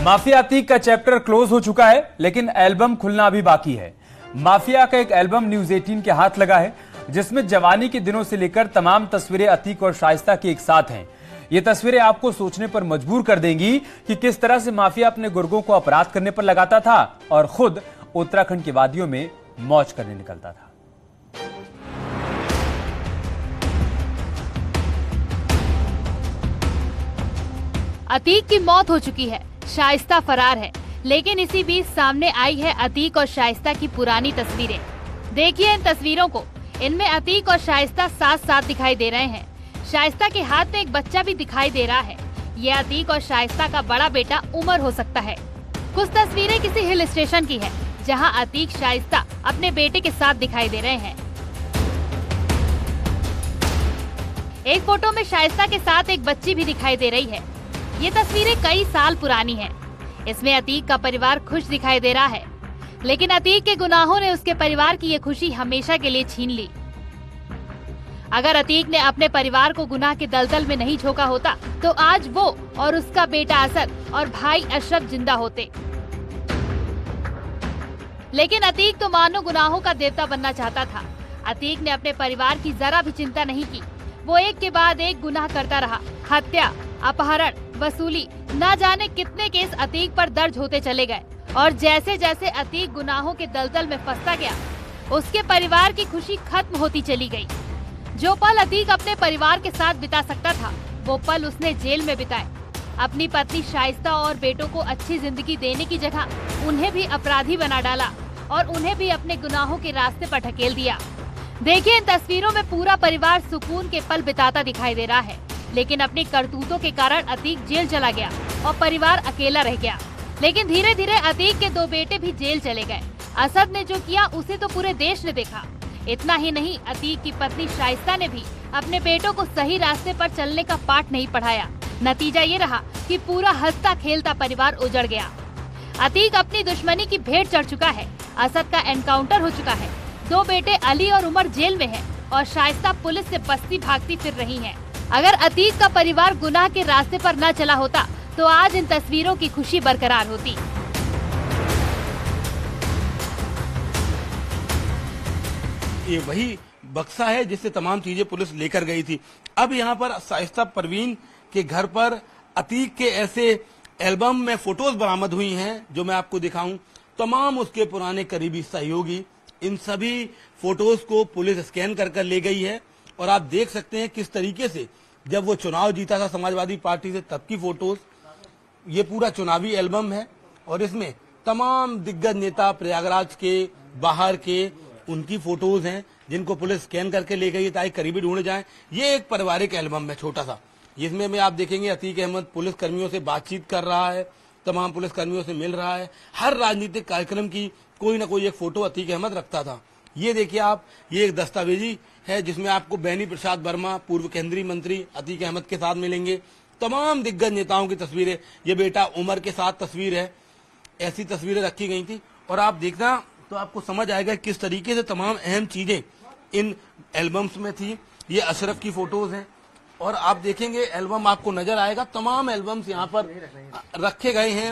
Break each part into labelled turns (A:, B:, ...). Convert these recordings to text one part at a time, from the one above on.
A: Mafia Atiq का chapter close हो चुका है, लेकिन एल्बम खुलना अभी बाकी है। माफिया का एक एल्बम न्यूज 18 के हाथ लगा है, जिसमें जवानी के दिनों से लेकर तमाम तस्वीरें अतीक और शाइस्ता की एक साथ हैं। ये तस्वीरें आपको सोचने पर मजबूर कर देंगी कि किस तरह से माफिया अपने गुर्गों को अपराध करने पर लगाता था और खुद उत्तराखंड की वादियों में मौज करने निकलता था।
B: अतीक की मौत हो चुकी है, शाइस्ता फरार है, लेकिन इसी बीच सामने आई है अतीक और शाइस्ता की पुरानी तस्वीरें। देखिए इन तस्वीरों को। इनमें अतीक और शाइस्ता साथ साथ दिखाई दे रहे हैं। शाइस्ता के हाथ में एक बच्चा भी दिखाई दे रहा है। ये अतीक और शाइस्ता का बड़ा बेटा उमर हो सकता है। कुछ तस्वीरें किसी हिल स्टेशन की है, जहां अतीक शाइस्ता अपने बेटे के साथ दिखाई दे रहे हैं। एक फोटो में शाइस्ता के साथ एक बच्ची भी दिखाई दे रही है। ये तस्वीरें कई साल पुरानी हैं। इसमें अतीक का परिवार खुश दिखाई दे रहा है, लेकिन अतीक के गुनाहों ने उसके परिवार की ये खुशी हमेशा के लिए छीन ली। अगर अतीक ने अपने परिवार को गुनाह के दलदल में नहीं झोंका होता, तो आज वो और उसका बेटा असद और भाई अशरफ जिंदा होते। लेकिन अतीक तो मानो गुनाहों का देवता बनना चाहता था। अतीक ने अपने परिवार की जरा भी चिंता नहीं की। वो एक के बाद एक गुनाह करता रहा। हत्या, अपहरण, वसूली, ना जाने कितने केस अतीक पर दर्ज होते चले गए। और जैसे जैसे अतीक गुनाहों के दलदल में फंसता गया, उसके परिवार की खुशी खत्म होती चली गई। जो पल अतीक अपने परिवार के साथ बिता सकता था, वो पल उसने जेल में बिताए। अपनी पत्नी शाइस्ता और बेटों को अच्छी जिंदगी देने की जगह उन्हें भी अपराधी बना डाला और उन्हें भी अपने गुनाहों के रास्ते पर ढकेल दिया। देखिए इन तस्वीरों में पूरा परिवार सुकून के पल बिताता दिखाई दे रहा है, लेकिन अपनी करतूतों के कारण अतीक जेल चला गया और परिवार अकेला रह गया। लेकिन धीरे धीरे अतीक के 2 बेटे भी जेल चले गए। असद ने जो किया उसे तो पूरे देश ने देखा। इतना ही नहीं, अतीक की पत्नी शाइस्ता ने भी अपने बेटों को सही रास्ते पर चलने का पाठ नहीं पढ़ाया। नतीजा ये रहा कि पूरा हंसता खेलता परिवार उजड़ गया। अतीक अपनी दुश्मनी की भेंट चढ़ चुका है। असद का एनकाउंटर हो चुका है। 2 बेटे अली और उमर जेल में हैं और शाइस्ता पुलिस से बस्ती भागती फिर रही है। अगर अतीक का परिवार गुनाह के रास्ते पर न चला होता, तो आज इन तस्वीरों की खुशी बरकरार होती।
C: ये वही बक्सा है जिससे तमाम चीजें पुलिस लेकर गई थी। अब यहाँ पर शाइस्ता परवीन के घर पर अतीक के ऐसे एल्बम में फोटोज बरामद हुई हैं, जो मैं आपको दिखाऊं। तमाम उसके पुराने करीबी सहयोगी, इन सभी फोटोज को पुलिस स्कैन कर ले गई है। और आप देख सकते हैं किस तरीके से जब वो चुनाव जीता था समाजवादी पार्टी से, तब की फोटोज। ये पूरा चुनावी एल्बम है और इसमें तमाम दिग्गज नेता प्रयागराज के, बाहर के, उनकी फोटोज हैं, जिनको पुलिस स्कैन करके ले गई ताकि करीबी ढूंढे जाएं। ये एक पारिवारिक एल्बम है छोटा सा, जिसमें में आप देखेंगे अतीक अहमद पुलिस कर्मियों से बातचीत कर रहा है, तमाम पुलिस कर्मियों से मिल रहा है। हर राजनीतिक कार्यक्रम की कोई ना कोई एक फोटो अतीक अहमद रखता था। ये देखिए आप, ये एक दस्तावेजी है जिसमें आपको बेनी प्रसाद वर्मा, पूर्व केंद्रीय मंत्री, अतीक अहमद के साथ मिलेंगे। तमाम दिग्गज नेताओं की तस्वीरें, ये बेटा उमर के साथ तस्वीर है। ऐसी तस्वीरें रखी गई थी और आप देखना तो आपको समझ आएगा किस तरीके से तमाम अहम चीजें इन एल्बम्स में थी। ये अशरफ की फोटोज हैं और आप देखेंगे एल्बम आपको नजर आएगा। तमाम एल्बम्स यहाँ पर रखे गए हैं।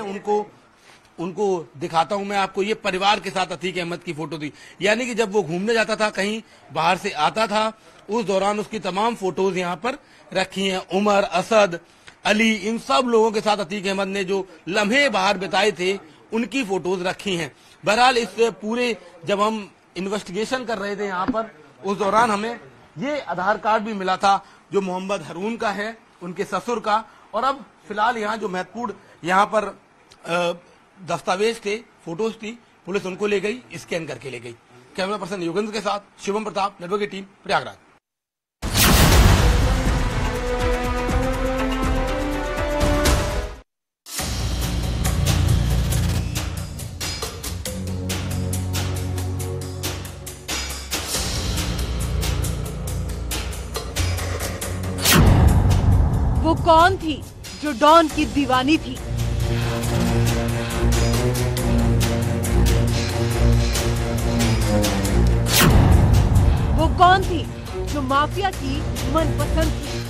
C: उनको दिखाता हूं मैं आपको। ये परिवार के साथ अतीक अहमद की फोटो थी, यानी कि जब वो घूमने जाता था, कहीं बाहर से आता था, उस दौरान उसकी तमाम फोटोज यहाँ पर रखी हैं। उमर, असद, अली, इन सब लोगों के साथ अतीक अहमद ने जो लम्हे बाहर बिताए थे, उनकी फोटोज रखी हैं। बहरहाल इस पूरे जब हम इन्वेस्टिगेशन कर रहे थे यहाँ पर, उस दौरान हमें ये आधार कार्ड भी मिला था जो मोहम्मद हरून का है, उनके ससुर का। और अब फिलहाल यहाँ जो महत्वपूर्ण यहाँ पर दस्तावेज थे, फोटोज थी, पुलिस उनको ले गई, स्कैन करके ले गई। कैमरा पर्सन योगेंद्र के साथ शिवम प्रताप, नेटवर्क की टीम, प्रयागराज।
D: वो कौन थी जो डॉन की दीवानी थी? वो कौन थी जो माफिया की मनपसंद थी?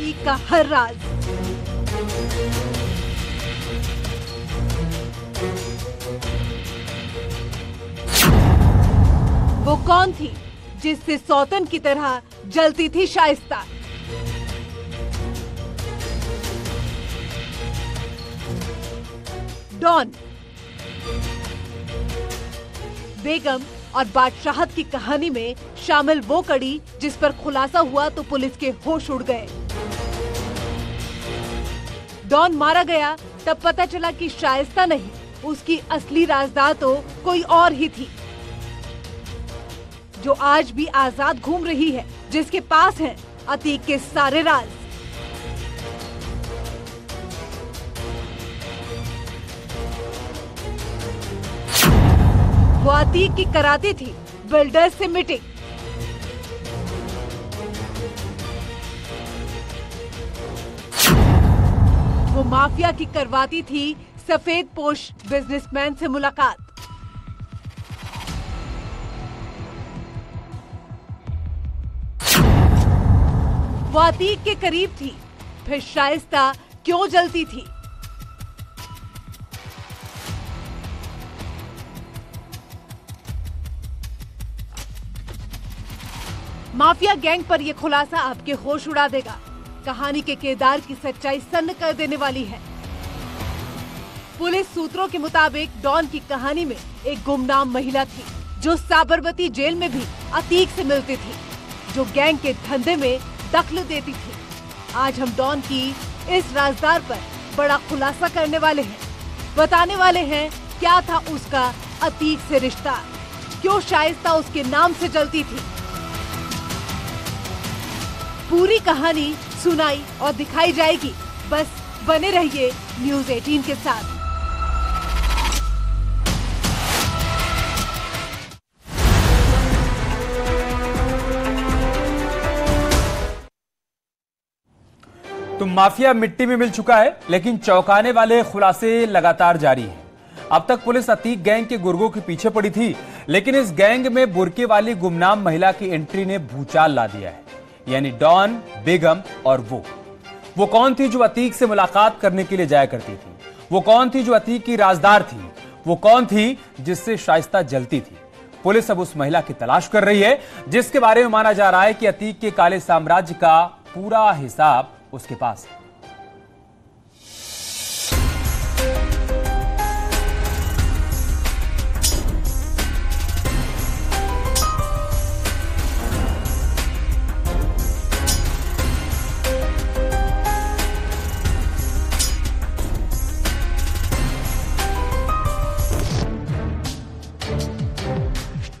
D: अतीक का हर राज। वो कौन थी जिससे सौतन की तरह जलती थी शाइस्ता? डॉन, बेगम और बादशाहत की कहानी में शामिल वो कड़ी जिस पर खुलासा हुआ तो पुलिस के होश उड़ गए। डॉन मारा गया तब पता चला कि शाइस्ता नहीं, उसकी असली राजदार तो कोई और ही थी, जो आज भी आजाद घूम रही है, जिसके पास हैं अतीक के सारे राज। वो अतीक की कराती थी बिल्डर्स से मीटिंग। वो माफिया की करवाती थी सफेद पोश बिजनेसमैन से मुलाकात। वो अतीक के करीब थी, फिर शाइस्ता क्यों जलती थी? माफिया गैंग पर यह खुलासा आपके होश उड़ा देगा। कहानी के किरदार की सच्चाई सन्न कर देने वाली है। पुलिस सूत्रों के मुताबिक डॉन की कहानी में एक गुमनाम महिला थी, जो साबरमती जेल में भी अतीक से मिलती थी, जो गैंग के धंधे में दखल देती थी। आज हम डॉन की इस राजदार पर बड़ा खुलासा करने वाले हैं। बताने वाले हैं क्या था उसका अतीक से रिश्ता, क्यों शाइस्ता उसके नाम से जलती थी। पूरी कहानी सुनाई और दिखाई जाएगी। बस बने रहिए न्यूज़ 18 के साथ।
A: तो माफिया मिट्टी में मिल चुका है, लेकिन चौंकाने वाले खुलासे लगातार जारी हैं। अब तक पुलिस अतीक गैंग के गुर्गों के पीछे पड़ी थी, लेकिन इस गैंग में बुर्के वाली गुमनाम महिला की एंट्री ने भूचाल ला दिया है। यानी डॉन, बेगम और वो कौन थी जो अतीक से मुलाकात करने के लिए जाया करती थी? वो कौन थी जो अतीक की राजदार थी? वो कौन थी जिससे शाइस्ता जलती थी? पुलिस अब उस महिला की तलाश कर रही है, जिसके बारे में माना जा रहा है कि अतीक के काले साम्राज्य का पूरा हिसाब उसके पास है।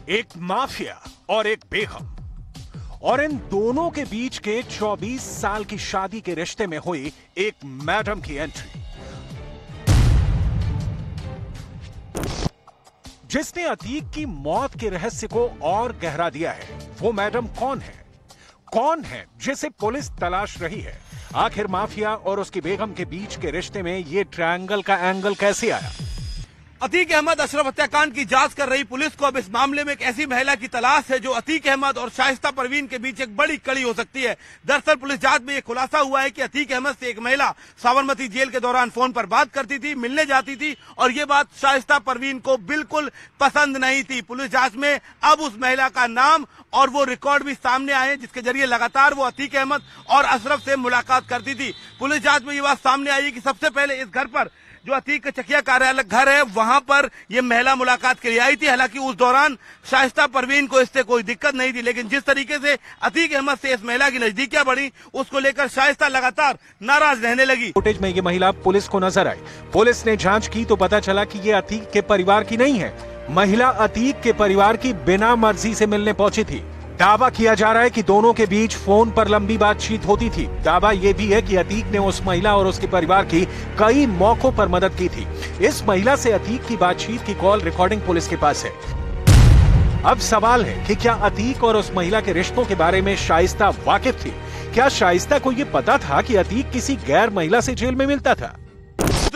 E: एक माफिया और एक बेगम, और इन दोनों के बीच के 24 साल की शादी के रिश्ते में हुई एक मैडम की एंट्री, जिसने अतीक की मौत के रहस्य को और गहरा दिया है। वो मैडम कौन है? कौन है जिसे पुलिस तलाश रही है? आखिर माफिया और उसकी बेगम के बीच के रिश्ते में ये ट्रायंगल का एंगल कैसे आया?
C: अतीक अहमद अशरफ हत्याकांड की जांच कर रही पुलिस को अब इस मामले में एक ऐसी महिला की तलाश है जो अतीक अहमद और शाइस्ता परवीन के बीच एक बड़ी कड़ी हो सकती है। दरअसल पुलिस जांच में यह खुलासा हुआ है कि अतीक अहमद से एक महिला साबरमती जेल के दौरान फोन पर बात करती थी, मिलने जाती थी, और ये बात शाइस्ता परवीन को बिल्कुल पसंद नहीं थी। पुलिस जांच में अब उस महिला का नाम और वो रिकॉर्ड भी सामने आए, जिसके जरिए लगातार वो अतीक अहमद और अशरफ से मुलाकात करती थी। पुलिस जांच में ये बात सामने आई कि सबसे पहले इस घर पर, जो अतीक का चकिया कार्यालय घर है, वहां पर यह महिला मुलाकात के लिए आई थी। हालांकि उस दौरान शाइस्ता परवीन को इससे कोई दिक्कत नहीं थी, लेकिन जिस तरीके से अतीक अहमद से इस महिला की नजदीकियां बढ़ी, उसको लेकर शाइस्ता लगातार नाराज रहने लगी।
E: फुटेज में ये महिला पुलिस को नजर आई। पुलिस ने जांच की तो पता चला कि ये अतीक के परिवार की नहीं है। महिला अतीक के परिवार की बिना मर्जी से मिलने पहुंची थी। दावा किया जा रहा है कि दोनों के बीच फोन पर लंबी बातचीत होती थी। दावा यह भी है कि अतीक ने उस महिला और उसके परिवार की कई मौकों पर मदद की थी। इस महिला से अतीक की बातचीत की कॉल रिकॉर्डिंग पुलिस के पास है। अब सवाल है कि क्या अतीक और उस महिला के रिश्तों के बारे में शाइस्ता वाकिफ थी? क्या शाइस्ता को यह पता था कि अतीक किसी गैर महिला से जेल में मिलता था?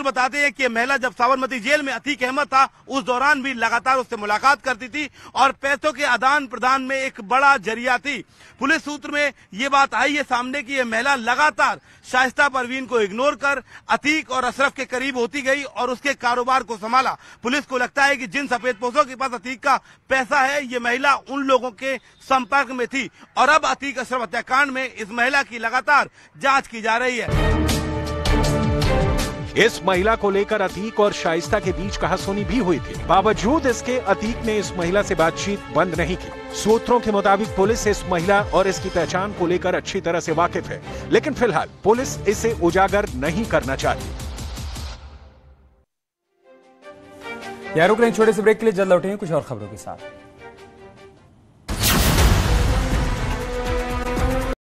C: सूत्र बताते हैं कि महिला जब साबरमती जेल में अतीक अहमद था उस दौरान भी लगातार उससे मुलाकात करती थी और पैसों के आदान प्रदान में एक बड़ा जरिया थी। पुलिस सूत्र में ये बात आई है सामने कि ये महिला लगातार शाइस्ता परवीन को इग्नोर कर अतीक और अशरफ के करीब होती गई और उसके कारोबार को संभाला। पुलिस को लगता है कि जिन सफेदपोशों के पास अतीक का पैसा है ये महिला उन लोगों के संपर्क में थी और अब अतीक अशरफ हत्याकांड में इस महिला की लगातार जांच की जा रही है।
E: इस महिला को लेकर अतीक और शाइस्ता के बीच कहासुनी भी हुई थी। बावजूद इसके अतीक ने इस महिला से बातचीत बंद नहीं की। सूत्रों के मुताबिक पुलिस इस महिला और इसकी पहचान को लेकर अच्छी तरह से वाकिफ है, लेकिन फिलहाल पुलिस इसे उजागर नहीं करना चाहती।
A: रुक रहे छोटे से ब्रेक के लिए, जल्द लौटेंगे कुछ और खबरों के साथ।